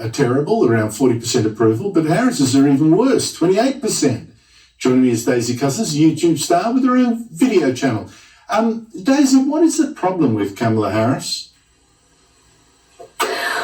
are terrible, around 40% approval, but Harris's are even worse, 28%. Joining me is Daisy Cousins, YouTube star with her own video channel. Daisy, what is the problem with Kamala Harris?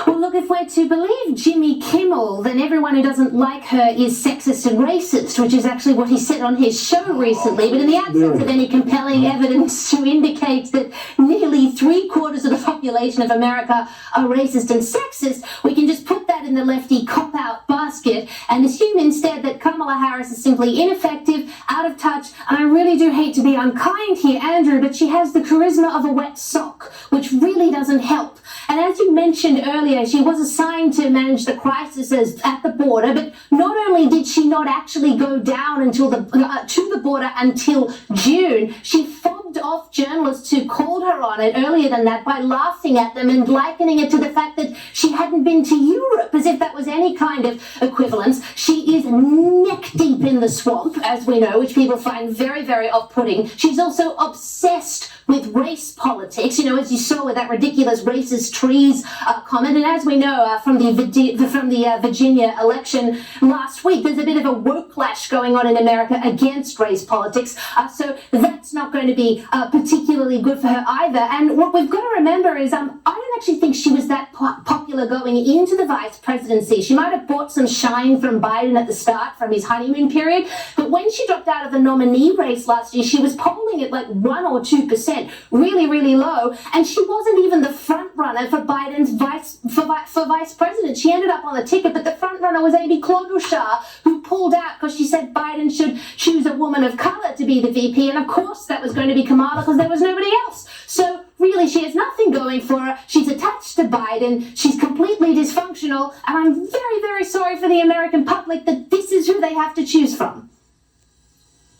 Well, look, if we're to believe Jimmy Kimmel, then everyone who doesn't like her is sexist and racist, which is actually what he said on his show recently. But in the absence of any compelling evidence to indicate that nearly 3/4 of the population of America are racist and sexist, we can just put that in the lefty cop-out basket and assume instead that Kamala Harris is simply ineffective, out of touch, and I really do hate to be unkind here, Andrew, but she has the charisma of a wet sock, which really doesn't help. And as you mentioned earlier, she was assigned to manage the crisis at the border, but not only did she not actually go down until to the border until June, she fobbed off journalists who called her on it earlier than that by laughing at them and likening it to the fact that she hadn't been to Europe, as if that was any kind of equivalence. She is neck deep in the swamp, as we know, which people find very, very off-putting. She's also obsessed with race politics, you know, as you saw with that ridiculous racist trees comment. And as we know from the Virginia election last week, there's a bit of a woke clash going on in America against race politics. So that's not going to be particularly good for her either. And what we've got to remember is I don't actually think she was that popular going into the vice presidency. She might have bought some shine from Biden at the start from his honeymoon period, but when she dropped out of the nominee race last year, she was polling at like 1 or 2%, really, really low, and she wasn't even the front runner for Biden's vice president. She ended up on the ticket, but the front runner was Amy Klobuchar, who pulled out because she said Biden should choose a woman of color to be the VP, and of course that was going to be Kamala because there was nobody else. So really, she has nothing going for her. She's attached to Biden. She's completely dysfunctional, and I'm very, very sorry for the American public that this is who they have to choose from.